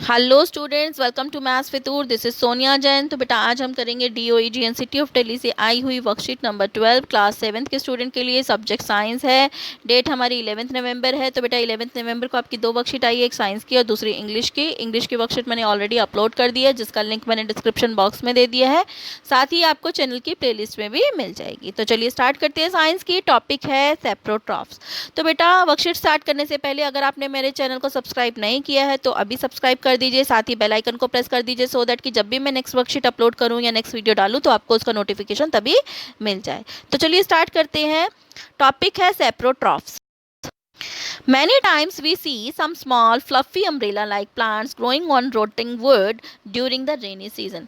Hello students, welcome to maths वितूर। This is Sonia Jain. तो बेटा आज हम करेंगे डीओई जीएनसीटी ऑफ दिल्ली से आई हुई वर्कशीट नंबर 12 क्लास 7th के स्टूडेंट के लिए। सब्जेक्ट साइंस है। डेट हमारी 11 नवंबर है। तो बेटा 11 नवंबर को आपकी दो वर्कशीट आई है, एक साइंस की और दूसरी इंग्लिश की। इंग्लिश की वर्कशीट मैंने ऑलरेडी अपलोड कर दिया है, जिसका लिंक मैंने डिस्क्रिप्शन बॉक्स में दे दिया है। साथ ही आपको चैनल की प्लेलिस्ट में भी मिल जाएगी। तो चलिए स्टार्ट करते हैं। साइंस की टॉपिक है सेप्रोट्रॉफ्स। तो बेटा वर्कशीट स्टार्ट करने से पहले अगर आपने मेरे चैनल को सब्सक्राइब नहीं किया है तो अभी सब्सक्राइब कर दीजिए, साथ ही बेल आइकन को प्रेस कर दीजिए सो दैट कि जब भी मैं नेक्स्ट वर्कशीट अपलोड करूं या नेक्स्ट वीडियो डालूं तो आपको उसका नोटिफिकेशन तभी मिल जाए। तो चलिए स्टार्ट करते हैं। टॉपिक है सेप्रोट्रॉफ्स। Many times we see some small fluffy umbrella like plants growing on rotting wood during the rainy season.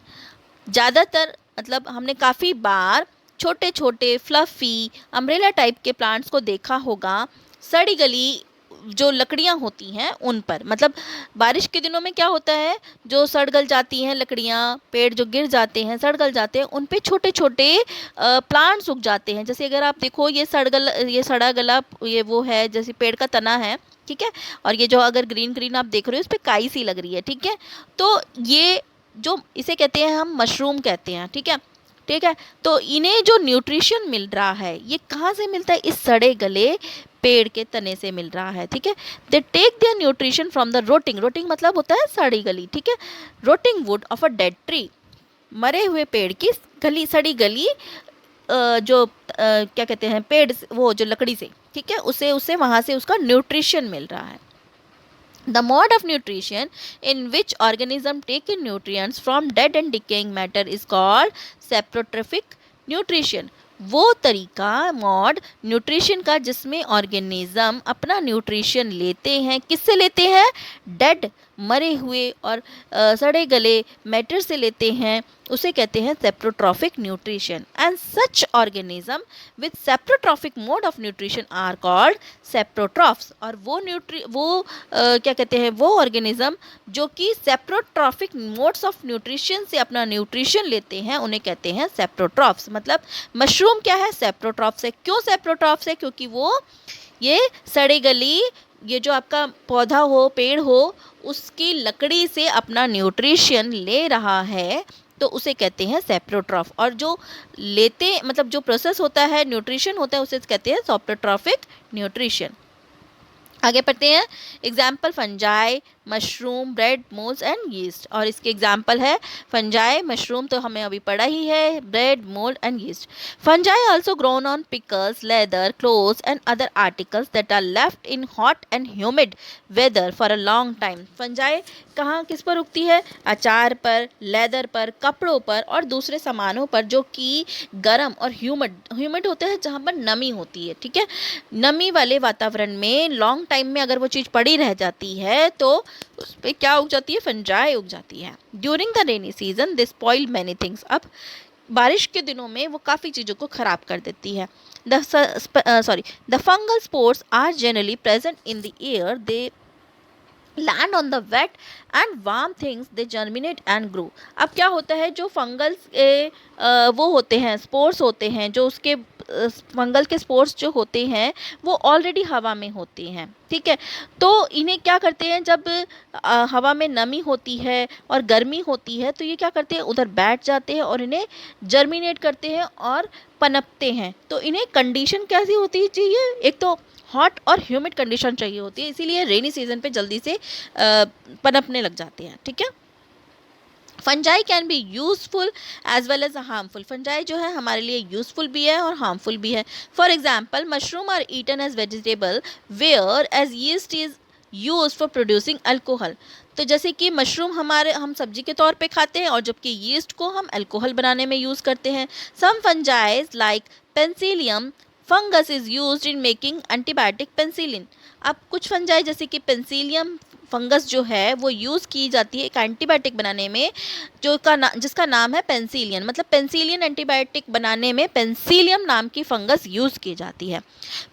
ज़्यादातर मतलब हमने काफ़ी बार छोटे छोटे फ्लफ़ी अम्ब्रेला टाइप के प्लांट्स को देखा होगा सड़ी गली जो लकड़ियाँ होती हैं उन पर। मतलब बारिश के दिनों में क्या होता है, जो सड़ गल जाती हैं लकड़ियाँ, पेड़ जो गिर जाते हैं सड़ गल जाते हैं, उन पे छोटे छोटे प्लांट्स उग जाते हैं। जैसे अगर आप देखो ये सड़ा गला ये वो है, जैसे पेड़ का तना है, ठीक है। और ये जो अगर ग्रीन ग्रीन आप देख रहे हो इस पर काई सी लग रही है, ठीक है। तो ये जो इसे कहते हैं हम मशरूम कहते हैं, ठीक है। ठीक है, तो इन्हें जो न्यूट्रिशन मिल रहा है ये कहाँ से मिलता है, इस सड़े गले पेड़ के तने से मिल रहा है, ठीक है। They take their nutrition from the rotting मतलब होता है सड़ी गली, ठीक है। Rotting wood of a dead tree, मरे हुए पेड़ की गली, सड़ी गली क्या कहते हैं पेड़ वो जो लकड़ी से, ठीक है, उसे उसे वहाँ से उसका न्यूट्रिशन मिल रहा है। The mode of nutrition in which organisms take in nutrients from dead and decaying matter is called saprotrophic nutrition. वो तरीका मॉड न्यूट्रिशन का जिसमें ऑर्गेनिज्म अपना न्यूट्रिशन लेते हैं, किससे लेते हैं, डेड मरे हुए और सड़े गले मैटर से लेते हैं, उसे कहते हैं saprotrophic nutrition. And such organism with saprotrophic mode of nutrition are called saprotrophs. और वो क्या कहते हैं, वो ऑर्गेनिज्म जो कि सेप्रोट्रॉफिक मोड्स ऑफ न्यूट्रिशन से अपना न्यूट्रिशन लेते हैं उन्हें कहते हैं सेप्रोट्रॉफ्स। मतलब मशरूम क्या है, सेप्रोट्रॉफ्स है। क्यों सेप्रोट्रॉफ्स है, क्योंकि वो ये सड़े गली ये जो आपका पौधा हो पेड़ हो उसकी लकड़ी से अपना न्यूट्रिशन ले रहा है, तो उसे कहते हैं सेप्रोट्रॉफ। और जो लेते मतलब जो प्रोसेस होता है न्यूट्रिशन होता है उसे कहते हैं सेप्रोट्रॉफिक न्यूट्रिशन। आगे पढ़ते हैं। Example fungi, mushroom, bread, moulds and yeast. और इसके एग्जाम्पल है फंजाई, मशरूम तो हमें अभी पढ़ा ही है, bread, mould and yeast. Fungi also grown on pickles, leather, clothes and other articles that are left in hot and humid weather for a long time. Fungi कहाँ किस पर उगती है, अचार पर, लेदर पर, कपड़ों पर और दूसरे सामानों पर जो कि गर्म और ह्यूमिड होते हैं, जहाँ पर नमी होती है, ठीक है। नमी वाले वातावरण में लॉन्ग टाइम में अगर वो चीज़ पड़ी रह जाती है तो उस पर क्या उग जाती है, फंजाई उग जाती है। During the rainy season they spoil many things. अब बारिश के दिनों में वो काफ़ी चीज़ों को ख़राब कर देती है। The fungal spores are generally present in the air, they land on the wet and warm things, they germinate and grow. अब क्या होता है, जो फंगल्स वो होते हैं, स्पोर्स होते हैं, जो उसके फंगल के स्पोर्स जो होते हैं वो ऑलरेडी हवा में होते हैं, ठीक है। तो इन्हें क्या करते हैं, जब हवा में नमी होती है और गर्मी होती है तो ये क्या करते हैं, उधर बैठ जाते हैं और इन्हें जर्मिनेट करते हैं और पनपते हैं। तो इन्हें कंडीशन कैसी होती चाहिए, एक तो हॉट और ह्यूमिड कंडीशन चाहिए होती है, इसीलिए रेनी सीजन पे जल्दी से पनपने लग जाते हैं, ठीक है। Fungi can be useful as well as harmful. Fungi जो है हमारे लिए यूजफुल भी है और हार्मफुल भी है। For example mushroom are eaten as vegetable whereas yeast is use for producing alcohol. तो जैसे कि मशरूम हम सब्जी के तौर पे खाते हैं और जबकि यीस्ट को हम अल्कोहल बनाने में यूज़ करते हैं। Some fungi like penicillium fungus is used in making antibiotic penicillin. अब कुछ फंजाई जैसे कि पेंसिलियम फंगस जो है वो यूज़ की जाती है एक एंटीबायोटिक बनाने में जिसका नाम है पेंसिलियन। मतलब पेंसिलियन एंटीबायोटिक बनाने में पेंसिलियम नाम की फंगस यूज़ की जाती है।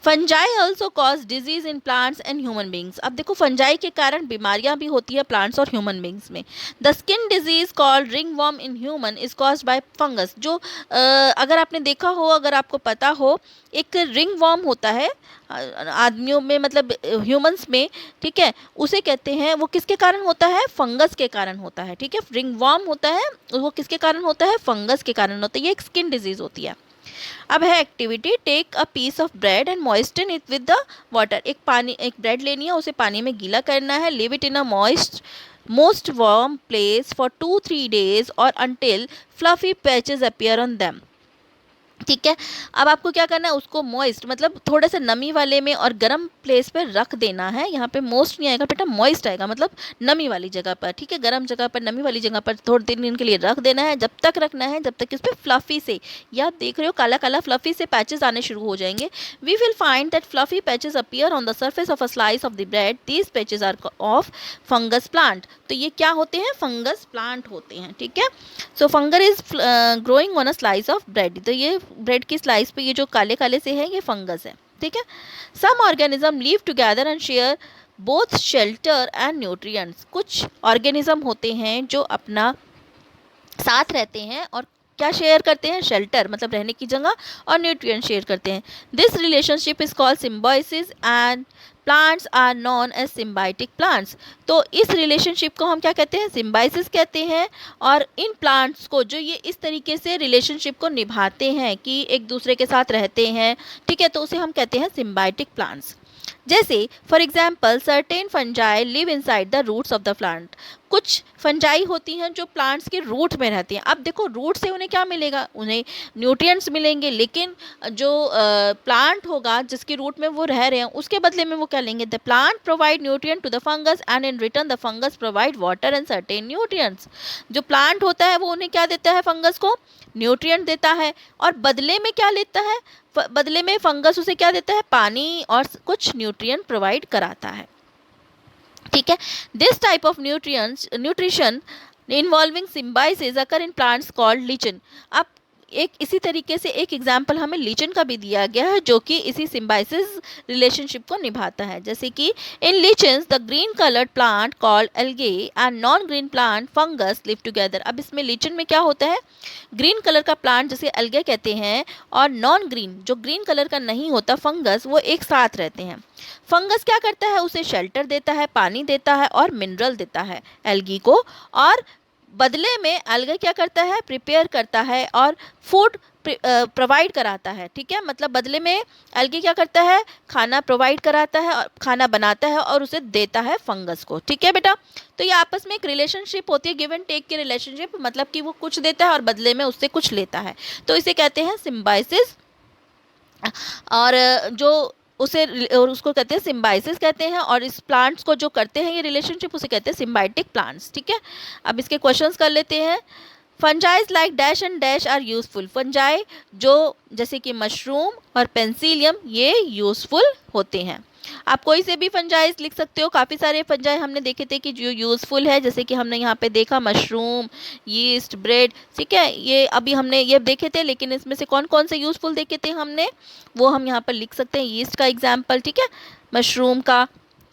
Fungi also cause disease in plants and human beings. अब देखो फंजाई के कारण बीमारियां भी होती है प्लांट्स और ह्यूमन बींग्स में। The skin disease called ring worm in human is caused by fungus. जो अगर आपने देखा हो, अगर आपको पता हो, एक रिंग वर्म होता है आदमियों में, मतलब ह्यूमंस में, ठीक है, उसे कहते कहते हैं वो किसके कारण होता है, फंगस के कारण होता है, ठीक है। रिंगवॉर्म होता है वो किसके कारण होता है, फंगस के कारण होता है, ये एक स्किन डिजीज होती है। अब है activity, take a piece of bread and moisten it with the water. एक ब्रेड लेनी है, उसे पानी में गीला करना है, live it in a most warm place for 2-3 days और until fluffy patches appear on them। ठीक है। अब आपको क्या करना है, उसको मॉइस्ट मतलब थोड़े से नमी वाले में और गर्म प्लेस पर रख देना है। यहाँ पे मोस्ट नहीं आएगा बेटा, मॉइस्ट आएगा, मतलब नमी वाली जगह पर, ठीक है। गर्म जगह पर, नमी वाली जगह पर थोड़े दिन के लिए रख देना है। जब तक रखना है जब तक इस पर फ्लफी से, ये आप देख रहे हो काला काला फ्लफी से पैचेस आने शुरू हो जाएंगे। We will find that fluffy patches appear on the surface of a slice of the bread, these patches are of fungus plant. तो ये क्या होते हैं, फंगस प्लांट होते हैं, ठीक है। So fungus is growing on a slice of bread, तो ये ब्रेड की स्लाइस पे ये जो काले काले से है ये फंगस है, ठीक है। Some organism live together and share both shelter and nutrients. कुछ ऑर्गेनिज्म होते हैं जो अपना साथ रहते हैं और क्या शेयर करते हैं, शेल्टर मतलब रहने की जगह, और न्यूट्रिएंट शेयर करते हैं। This relationship is called symbiosis and plants are known as symbiotic plants. तो इस रिलेशनशिप को हम क्या कहते हैं, सिम्बायोसिस कहते हैं। और इन प्लांट्स को जो ये इस तरीके से रिलेशनशिप को निभाते हैं कि एक दूसरे के साथ रहते हैं, ठीक है, तो उसे हम कहते हैं सिम्बायोटिक प्लांट्स। जैसे for example certain fungi live inside the roots of the plant. कुछ फंजाई होती हैं जो प्लांट्स के रूट में रहती हैं। अब देखो रूट से उन्हें क्या मिलेगा, उन्हें न्यूट्रिएंट्स मिलेंगे, लेकिन जो प्लांट होगा जिसके रूट में वो रह रहे हैं उसके बदले में वो क्या लेंगे, the plant provide nutrient to the fungus and in return the fungus provide water and certain nutrients. जो प्लांट होता है वो उन्हें क्या देता है, फंगस को न्यूट्रिएंट देता है, और बदले में क्या लेता है, बदले में फंगस उसे क्या देता है, पानी और कुछ न्यूट्रिएंट प्रोवाइड कराता है, ठीक है। This type of nutrition involving symbiosis occur in plants called lichen. अब एक इसी तरीके से एक एग्जाम्पल हमें लीचन का भी दिया गया है जो कि इसी सिम्बायोसिस रिलेशनशिप को निभाता है। जैसे कि in lichens the green coloured plant called algae and non green plant fungus live together. अब इसमें लीचन में क्या होता है, ग्रीन कलर का प्लांट जिसे एल्गे कहते हैं और नॉन ग्रीन जो ग्रीन कलर का नहीं होता फंगस, वो एक साथ रहते हैं। फंगस क्या करता है, उसे शेल्टर देता है, पानी देता है और मिनरल देता है एल्गी को, और बदले में एल्गे क्या करता है, प्रिपेयर करता है और फूड प्रोवाइड कराता है, ठीक है। मतलब बदले में एल्गे क्या करता है, खाना प्रोवाइड कराता है और खाना बनाता है और उसे देता है फंगस को, ठीक है बेटा। तो ये आपस में एक रिलेशनशिप होती है, गिव एंड टेक की रिलेशनशिप, मतलब कि वो कुछ देता है और बदले में उससे कुछ लेता है, तो इसे कहते हैं सिम्बायोसिस। और जो उसे और उसको कहते हैं सिम्बायोसिस कहते हैं, और इस प्लांट्स को जो करते हैं ये रिलेशनशिप उसे कहते हैं सिम्बायोटिक प्लांट्स, ठीक है। अब इसके क्वेश्चंस कर लेते हैं। Fungi like dash and dash are useful. Fungi जो जैसे कि मशरूम और पेंसिलियम ये यूजफुल होते हैं। आप कोई से भी फंजाइज लिख सकते हो, काफ़ी सारे फंजाई हमने देखे थे कि जो यूज़फुल है, जैसे कि हमने यहाँ पे देखा मशरूम, यीस्ट, ब्रेड, ठीक है, ये अभी हमने ये देखे थे, लेकिन इसमें से कौन कौन से यूज़फुल देखे थे हमने वो हम यहाँ पर लिख सकते हैं। यीस्ट का एग्जाम्पल, ठीक है, मशरूम का,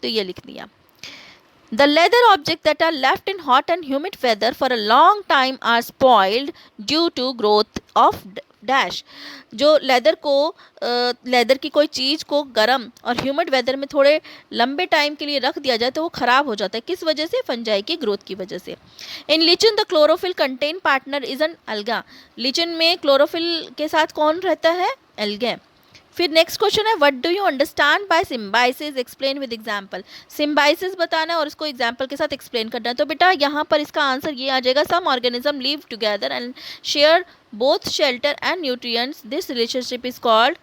तो ये लिख दिया। The leather objects that are left in hot and humid weather for a long time are spoiled due to growth of dash. जो लेदर की कोई चीज़ को गर्म और ह्यूमिड वेदर में थोड़े लंबे टाइम के लिए रख दिया जाए तो वो ख़राब हो जाता है, किस वजह से, फंजाई की ग्रोथ की वजह से। In lichen the chlorophyll contain partner is an alga. Lichen में क्लोरोफिल के साथ कौन रहता है, एल्गे। फिर नेक्स्ट क्वेश्चन है, what do you understand by symbiosis, explain with example. Symbiosis बताना है और इसको एग्जांपल के साथ एक्सप्लेन करना है। तो बेटा यहाँ पर इसका आंसर ये आ जाएगा, some organism live together and share both shelter and nutrients. This relationship is called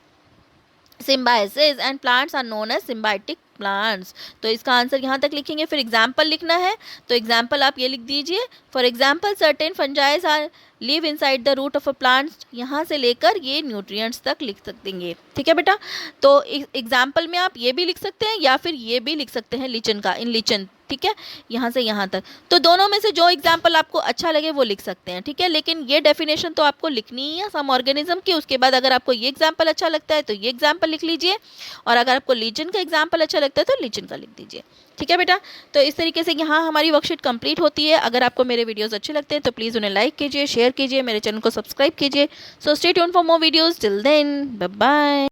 symbiosis and plants are known as symbiotic plants. तो इसका आंसर यहाँ तक लिखेंगे। फिर एग्जाम्पल लिखना है, तो एग्जाम्पल आप ये लिख दीजिए, for example certain fungi are live inside the root of a plant. यहाँ से लेकर ये न्यूट्रिएंट्स तक लिख देंगे, ठीक है बेटा। तो एग्जाम्पल में आप ये भी लिख सकते हैं या फिर ये भी लिख सकते हैं लीचन का, इन लीचन, ठीक है, यहाँ से यहाँ तक। तो दोनों में से जो एग्जाम्पल आपको अच्छा लगे वो लिख सकते हैं, ठीक है। लेकिन ये डेफिनेशन तो आपको लिखनी ही है सम ऑर्गेनिज्म की। उसके बाद अगर आपको ये एग्जाम्पल अच्छा लगता है तो ये एग्जाम्पल लिख लीजिए, और अगर आपको लीचन का एग्जाम्पल अच्छा लगता है तो लीचन का लिख दीजिए, ठीक है बेटा। तो इस तरीके से यहाँ हमारी वर्कशीट कंप्लीट होती है। अगर आपको मेरे वीडियोस अच्छे लगते हैं तो प्लीज़ उन्हें लाइक कीजिए, शेयर कीजिए, मेरे चैनल को सब्सक्राइब कीजिए। So stay tuned for more videos, till then bye bye.